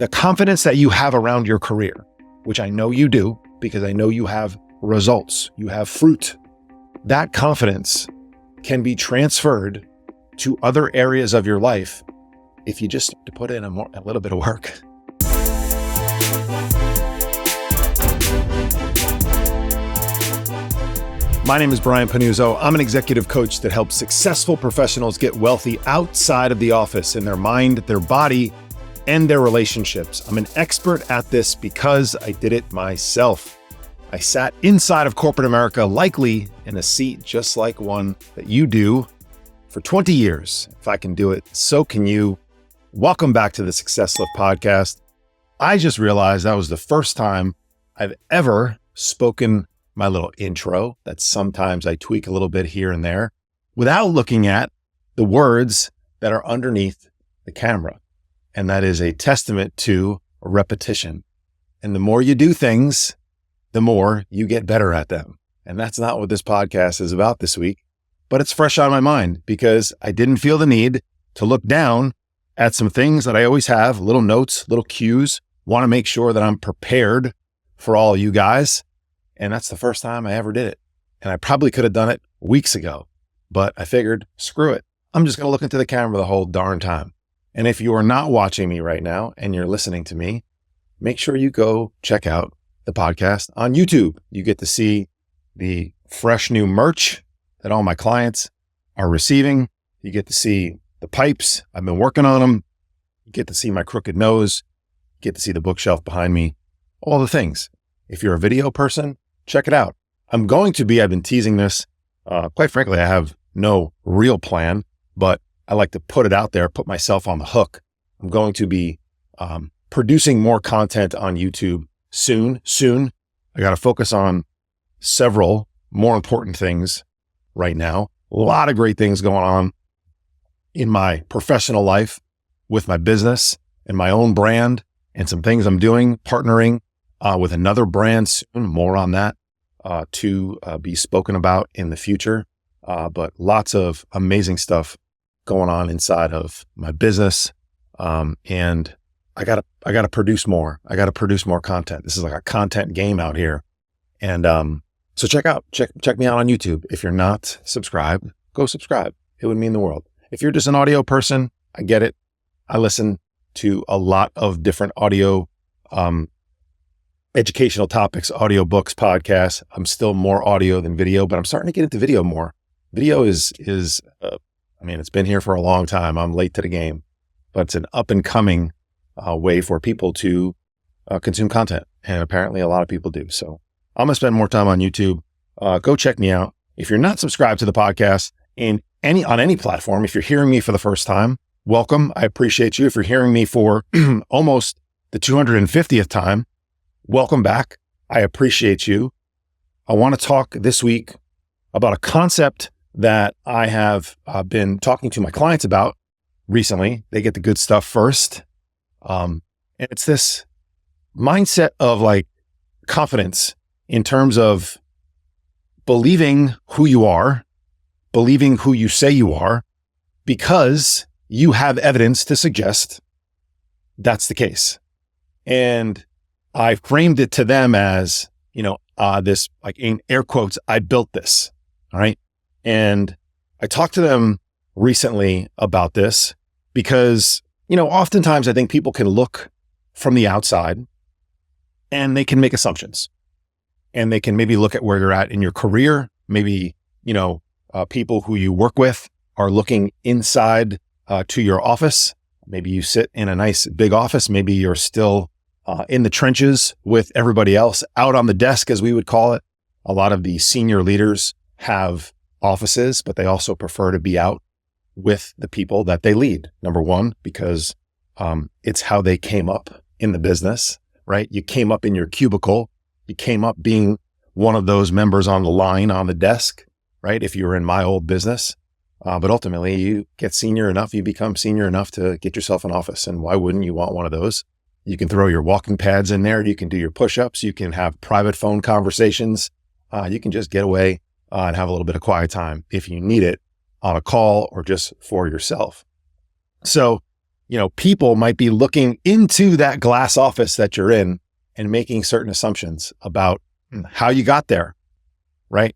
The confidence that you have around your career, which I know you do because I know you have results, you have fruit. That confidence can be transferred to other areas of your life if you just put in a little bit of work. My name is Brian Pannuzzo. I'm an executive coach that helps successful professionals get wealthy outside of the office in their mind, their body, and their relationships. I'm an expert at this because I did it myself. I sat inside of corporate America, likely in a seat just like one that you do, for 20 years. If I can do it, so can you. Welcome back to the Success Lift podcast. I just realized that was the first time I've ever spoken my little intro that sometimes I tweak a little bit here and there without looking at the words that are underneath the camera. And that is a testament to repetition. And the more you do things, the more you get better at them. And that's not what this podcast is about this week, but it's fresh on my mind because I didn't feel the need to look down at some things that I always have, little notes, little cues, want to make sure that I'm prepared for all you guys. And that's the first time I ever did it. And I probably could have done it weeks ago, but I figured, screw it. I'm just going to look into the camera the whole darn time. And if you are not watching me right now and you're listening to me, make sure you go check out the podcast on YouTube. You get to see the fresh new merch that all my clients are receiving. You get to see the pipes. I've been working on them. You get to see my crooked nose. You get to see the bookshelf behind me. All the things. If you're a video person, check it out. I've been teasing this. Quite frankly, I have no real plan, but I like to put it out there, put myself on the hook. I'm going to be producing more content on YouTube soon. I got to focus on several more important things right now. A lot of great things going on in my professional life with my business and my own brand and some things I'm doing, partnering with another brand soon, more on that to be spoken about in the future. But lots of amazing stuff going on inside of my business. And I gotta produce more. I gotta produce more content. This is like a content game out here. And so check me out on YouTube. If you're not subscribed, go subscribe. It would mean the world. If you're just an audio person, I get it. I listen to a lot of different audio educational topics, audio books, podcasts. I'm still more audio than video, but I'm starting to get into video more. Video is it's been here for a long time. I'm late to the game, but it's an up and coming way for people to consume content. And apparently a lot of people do. So I'm going to spend more time on YouTube. Go check me out. If you're not subscribed to the podcast on any platform, if you're hearing me for the first time, welcome. I appreciate you. If you're hearing me for almost the 250th time, welcome back. I appreciate you. I want to talk this week about a concept that I have been talking to my clients about recently. They get the good stuff first. And it's this mindset of like confidence in terms of believing who you are, believing who you say you are, because you have evidence to suggest that's the case. And I framed it to them as, this, like in air quotes, I built this. All right. And I talked to them recently about this because, oftentimes I think people can look from the outside and they can make assumptions and they can maybe look at where you're at in your career. Maybe, people who you work with are looking inside to your office. Maybe you sit in a nice big office. Maybe you're still in the trenches with everybody else out on the desk, as we would call it. A lot of the senior leaders have offices, but they also prefer to be out with the people that they lead. Number one, because it's how they came up in the business, right? You came up in your cubicle. You came up being one of those members on the line on the desk, right? If you were in my old business, but ultimately you get senior enough, you become senior enough to get yourself an office. And why wouldn't you want one of those? You can throw your walking pads in there. You can do your push-ups. You can have private phone conversations. You can just get away and have a little bit of quiet time if you need it on a call or just for yourself. So people might be looking into that glass office that you're in and making certain assumptions about how you got there, right?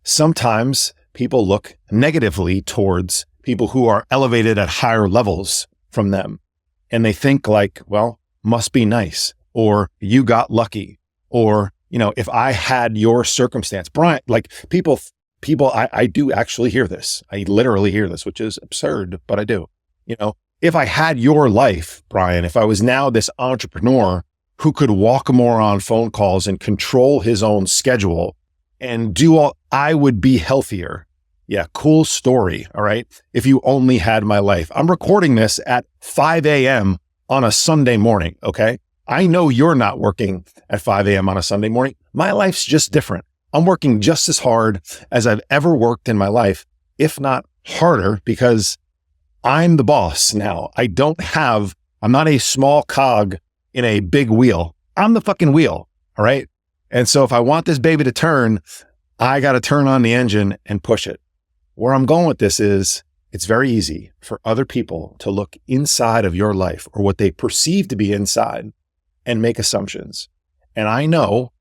Sometimes people look negatively towards people who are elevated at higher levels from them. And they think like, well, must be nice, or you got lucky, or, if I had your circumstance, Brian, like people, I do actually hear this. I literally hear this, which is absurd, but I do. If I had your life, Brian, if I was now this entrepreneur who could walk more on phone calls and control his own schedule and do all, I would be healthier. Yeah, cool story. All right. If you only had my life. I'm recording this at 5 a.m. on a Sunday morning. Okay. I know you're not working at 5 a.m. on a Sunday morning. My life's just different. I'm working just as hard as I've ever worked in my life, if not harder, because I'm the boss now. I'm not a small cog in a big wheel. I'm the fucking wheel. All right. And so if I want this baby to turn, I got to turn on the engine and push it. Where I'm going with this is it's very easy for other people to look inside of your life or what they perceive to be inside and make assumptions. And I know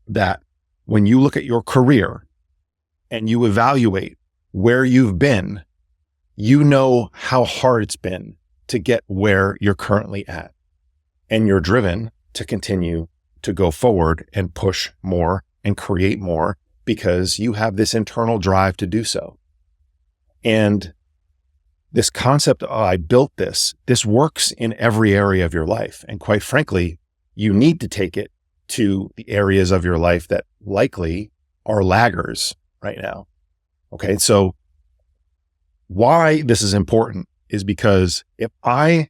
that when you look at your career and you evaluate where you've been, you know how hard it's been to get where you're currently at. And you're driven to continue to go forward and push more and create more because you have this internal drive to do so. And this concept of, I built this works in every area of your life. And quite frankly, you need to take it to the areas of your life that likely are laggers right now. Okay. So why this is important is because if I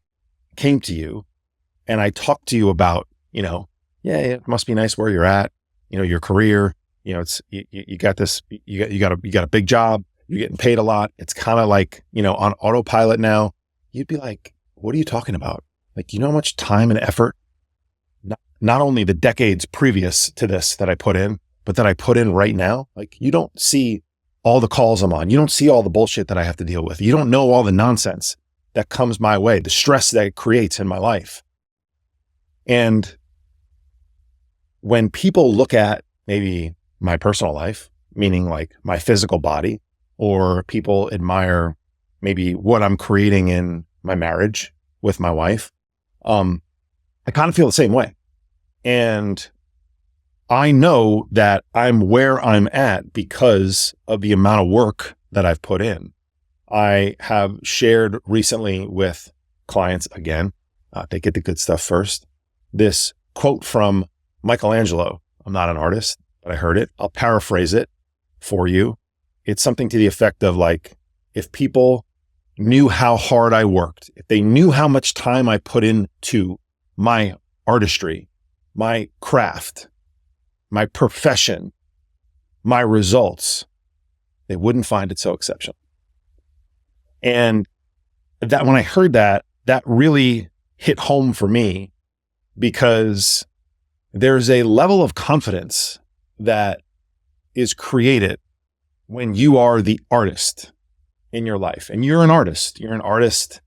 came to you and I talked to you about, yeah, it must be nice where you're at, your career, it's, you got this, you got a big job, you're getting paid a lot. It's kind of like, on autopilot now. You'd be like, what are you talking about? Like, how much time and effort, not only the decades previous to this that I put in, but that I put in right now. Like, you don't see all the calls I'm on. You don't see all the bullshit that I have to deal with. You don't know all the nonsense that comes my way, the stress that it creates in my life. And when people look at maybe my personal life, meaning like my physical body, or people admire maybe what I'm creating in my marriage with my wife, I kind of feel the same way. And I know that I'm where I'm at because of the amount of work that I've put in. I have shared recently with clients, again, they get the good stuff first, this quote from Michelangelo. I'm not an artist, but I heard it. I'll paraphrase it for you. It's something to the effect of like, if people knew how hard I worked, if they knew how much time I put into my artistry, my craft, my profession, my results, they wouldn't find it so exceptional. And that when I heard that, that really hit home for me, because there's a level of confidence that is created when you are the artist in your life. And you're an artist. You're an artist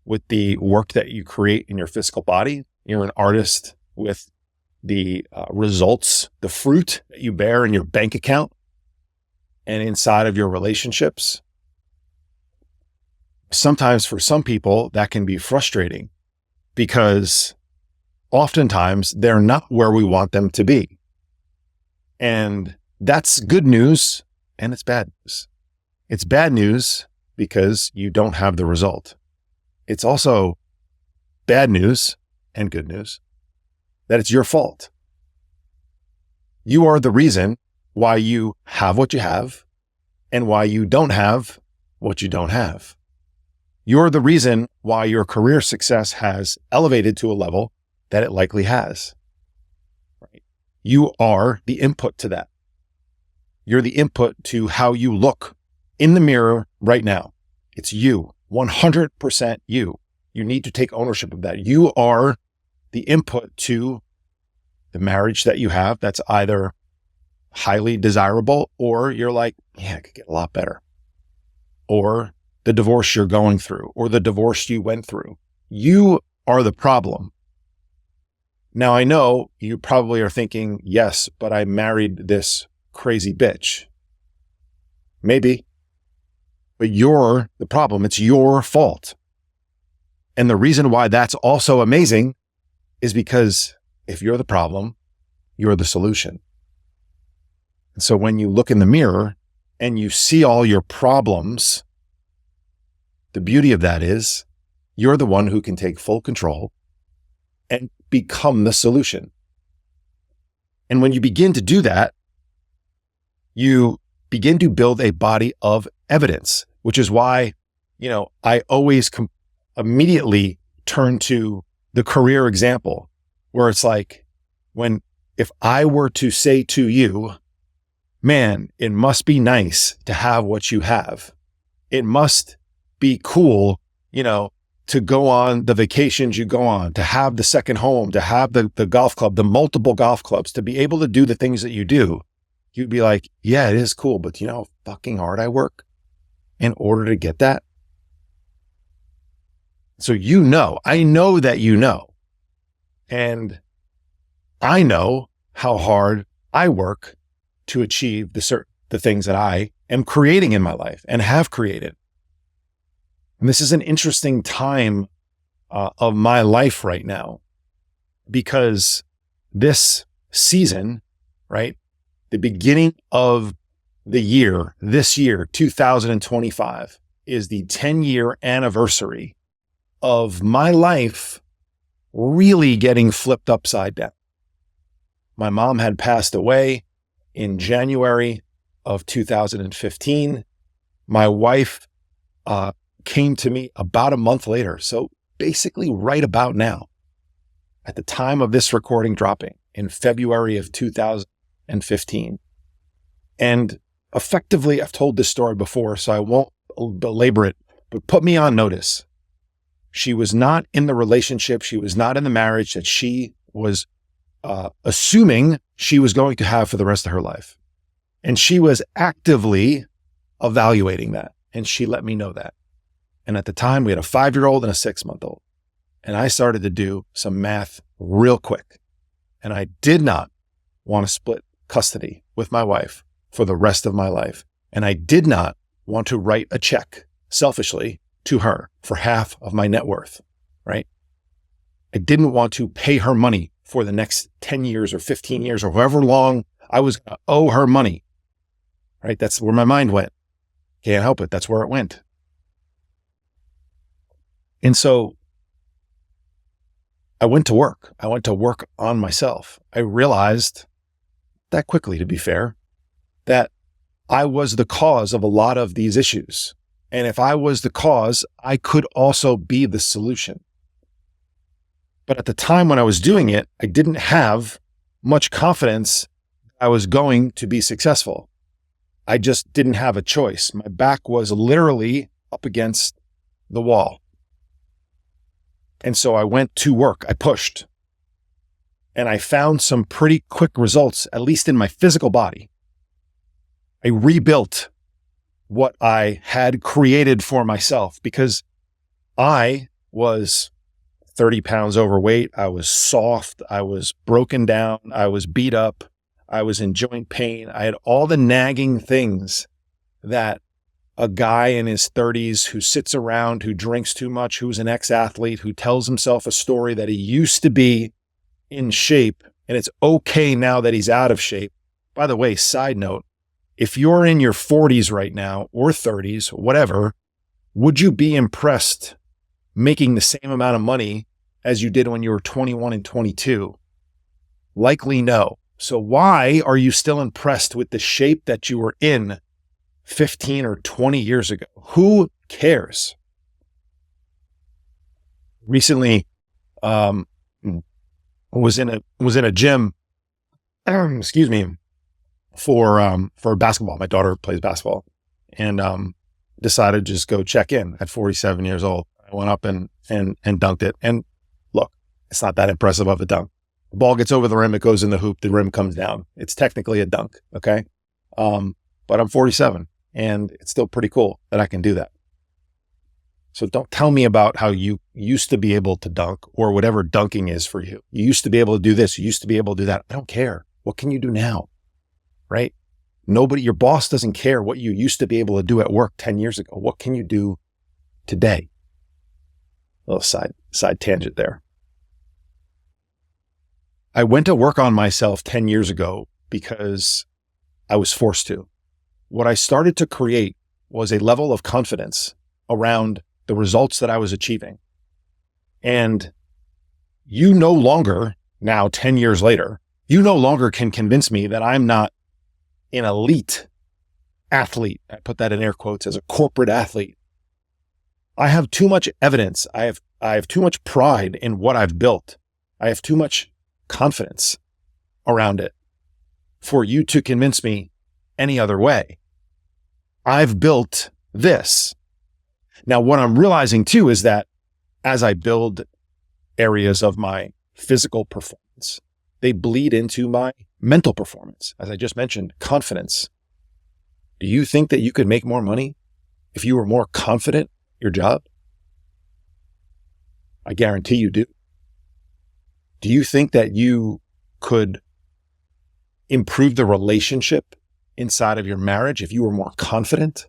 with the work that you create in your physical body. You're an artist with the results, the fruit that you bear in your bank account and inside of your relationships. Sometimes for some people that can be frustrating because oftentimes they're not where we want them to be. And that's good news and it's bad news. It's bad news because you don't have the result. It's also bad news and good news that it's your fault. You are the reason why you have what you have and why you don't have what you don't have. You're the reason why your career success has elevated to a level that it likely has. Right? You are the input to that. You're the input to how you look in the mirror right now. It's you, 100% you. You need to take ownership of that. You are the input to the marriage that you have that's either highly desirable or you're like, yeah, I could get a lot better. Or the divorce you're going through or the divorce you went through. You are the problem. Now, I know you probably are thinking, yes, but I married this crazy bitch. Maybe, but you're the problem. It's your fault. And the reason why that's also amazing is because if you're the problem, you're the solution. And so when you look in the mirror and you see all your problems, the beauty of that is you're the one who can take full control and become the solution. And when you begin to do that, you begin to build a body of evidence, which is why, I always immediately turn to the career example, where it's like, if I were to say to you, man, it must be nice to have what you have. It must be cool, to go on the vacations you go on, to have the second home, to have the golf club, the multiple golf clubs, to be able to do the things that you do. You'd be like, yeah, it is cool, but you know how fucking hard I work in order to get that? So I know that you know, and I know how hard I work to achieve the things that I am creating in my life and have created. And this is an interesting time of my life right now, because this season, right, the beginning of the year, this year, 2025, is the 10-year anniversary of my life really getting flipped upside down. My mom had passed away in January of 2015. My wife came to me about a month later. So basically right about now, at the time of this recording dropping in February of 2015. And effectively, I've told this story before, so I won't belabor it, but put me on notice. She was not in the relationship. She was not in the marriage that she was assuming she was going to have for the rest of her life. And she was actively evaluating that. And she let me know that. And at the time, we had a 5-year-old and a 6-month-old. And I started to do some math real quick. And I did not want to split custody with my wife for the rest of my life. And I did not want to write a check selfishly to her for half of my net worth, right? I didn't want to pay her money for the next 10 years or 15 years or however long I was going to owe her money, right? That's where my mind went. Can't help it. That's where it went. And so I went to work. I went to work on myself. I realized that quickly, to be fair, that I was the cause of a lot of these issues. And if I was the cause, I could also be the solution. But at the time when I was doing it, I didn't have much confidence I was going to be successful. I just didn't have a choice. My back was literally up against the wall. And so I went to work. I pushed. And I found some pretty quick results, at least in my physical body. I rebuilt what I had created for myself, because I was 30 pounds overweight. I was soft. I was broken down. I was beat up. I was in joint pain. I had all the nagging things that a guy in his 30s who sits around, who drinks too much, who's an ex-athlete, who tells himself a story that he used to be in shape and it's okay now that he's out of shape. By the way, side note, if you're in your 40s right now or 30s, whatever, would you be impressed making the same amount of money as you did when you were 21 and 22? Likely no. So why are you still impressed with the shape that you were in 15 or 20 years ago? Who cares? Recently, was in a gym, excuse me, for basketball. My daughter plays basketball, and decided to just go check in at 47 years old. I went up and dunked it. And look, it's not that impressive of a dunk. The ball gets over the rim, it goes in the hoop, the rim comes down. It's technically a dunk, okay? But I'm 47, and it's still pretty cool that I can do that. So don't tell me about how you used to be able to dunk or whatever dunking is for you. You used to be able to do this. You used to be able to do that. I don't care. What can you do now? Right? Your boss doesn't care what you used to be able to do at work 10 years ago. What can you do today? A little side tangent there. I went to work on myself 10 years ago because I was forced to. What I started to create was a level of confidence around the results that I was achieving. And you no longer, now 10 years later, you no longer can convince me that I'm not an elite athlete. I put that in air quotes, as a corporate athlete. I have too much evidence. I have too much pride in what I've built. I have too much confidence around it for you to convince me any other way. I've built this. Now, what I'm realizing too is that as I build areas of my physical performance, they bleed into my mental performance. As I just mentioned, confidence. Do you think that you could make more money if you were more confident in your job? I guarantee you do. Do you think that you could improve the relationship inside of your marriage if you were more confident?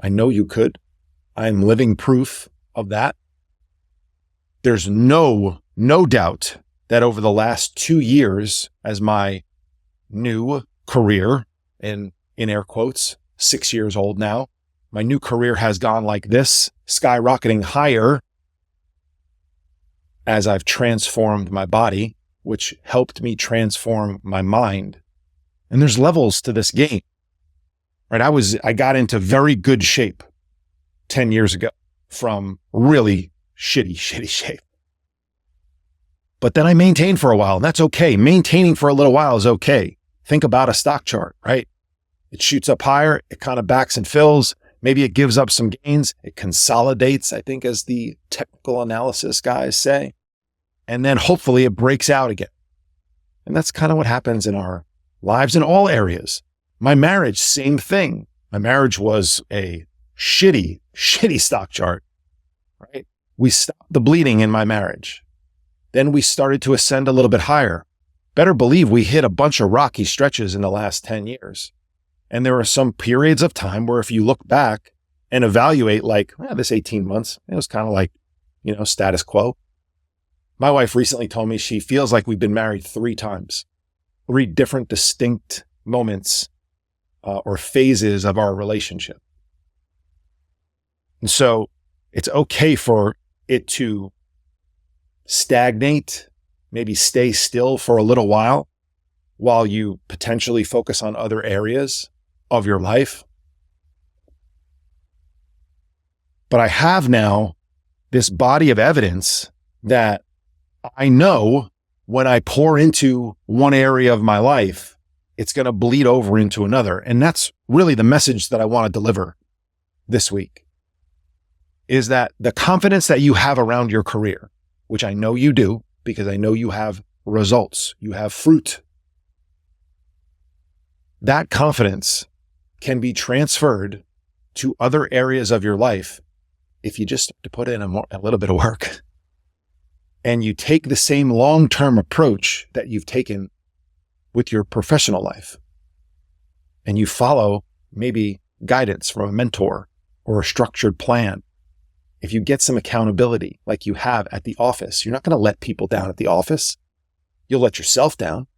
I know you could. I'm living proof of that. There's no doubt that over the last 2 years, as my new career, and in air quotes, 6 years old now, my new career has gone like this, skyrocketing higher as I've transformed my body, which helped me transform my mind. And there's levels to this game, right? I got into very good shape 10 years ago from really shitty shape. But then I maintained for a while, and that's okay. Maintaining for a little while is okay. Think about a stock chart, right? It shoots up higher, it kind of backs and fills. Maybe it gives up some gains. It consolidates, I think, as the technical analysis guys say. And then hopefully it breaks out again. And that's kind of what happens in our lives in all areas. My marriage, same thing. My marriage was a shitty stock chart, right? We stopped the bleeding in my marriage. Then we started to ascend a little bit higher. Better believe we hit a bunch of rocky stretches in the last 10 years. And there are some periods of time where if you look back and evaluate this 18 months, it was kind of like, status quo. My wife recently told me she feels like we've been married 3 times, 3 different distinct moments or phases of our relationship. And so it's okay for it to stagnate, maybe stay still for a little while you potentially focus on other areas of your life. But I have now this body of evidence that I know when I pour into one area of my life, it's going to bleed over into another. And that's really the message that I want to deliver this week, is that the confidence that you have around your career, which I know you do because I know you have results, you have fruit, that confidence can be transferred to other areas of your life if you just start to put in a little bit of work. And you take the same long-term approach that you've taken with your professional life. And you follow maybe guidance from a mentor or a structured plan. If you get some accountability like you have at the office, you're not going to let people down at the office. You'll let yourself down,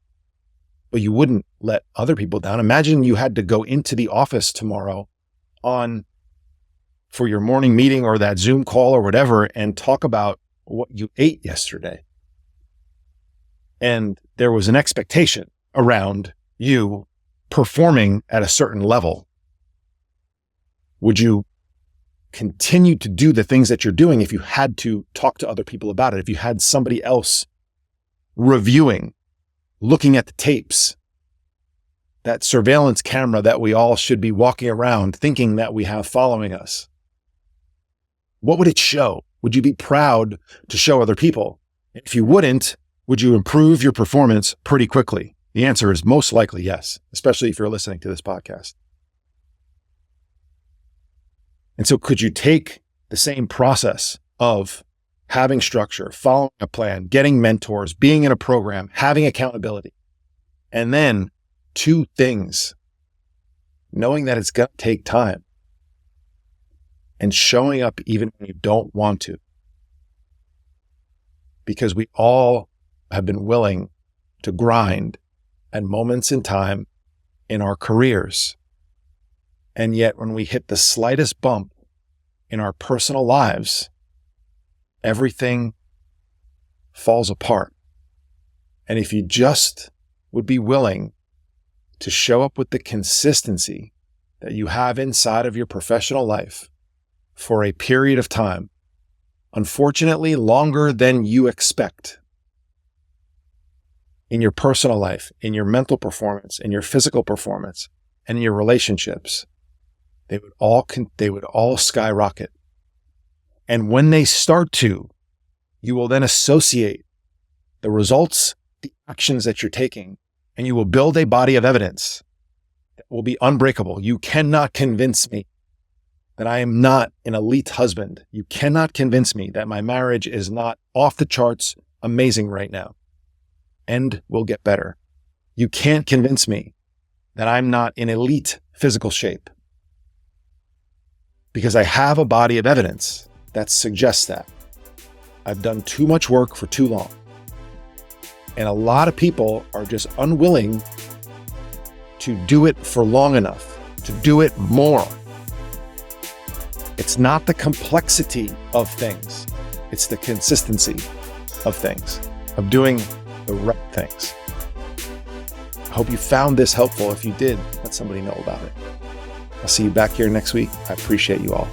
but you wouldn't let other people down. Imagine you had to go into the office tomorrow for your morning meeting or that Zoom call or whatever and talk about what you ate yesterday. And there was an expectation around you performing at a certain level. Would you continue to do the things that you're doing if you had to talk to other people about it? If you had somebody else reviewing, looking at the tapes, that surveillance camera that we all should be walking around thinking that we have following us, what would it show? Would you be proud to show other people? If you wouldn't, would you improve your performance pretty quickly? The answer is most likely yes, especially if you're listening to this podcast. And so could you take the same process of having structure, following a plan, getting mentors, being in a program, having accountability. And then 2 things, knowing that it's going to take time and showing up even when you don't want to. Because we all have been willing to grind at moments in time in our careers. And yet when we hit the slightest bump in our personal lives, everything falls apart. And if you just would be willing to show up with the consistency that you have inside of your professional life for a period of time, unfortunately longer than you expect, in your personal life, in your mental performance, in your physical performance, and in your relationships, they would all skyrocket. And when they start to, you will then associate the results, the actions that you're taking, and you will build a body of evidence that will be unbreakable. You cannot convince me that I am not an elite husband. You cannot convince me that my marriage is not off the charts amazing right now and will get better. You can't convince me that I'm not in elite physical shape, because I have a body of evidence that suggests that. I've done too much work for too long. And a lot of people are just unwilling to do it for long enough, to do it more. It's not the complexity of things. It's the consistency of things, of doing the right things. I hope you found this helpful. If you did, let somebody know about it. I'll see you back here next week. I appreciate you all.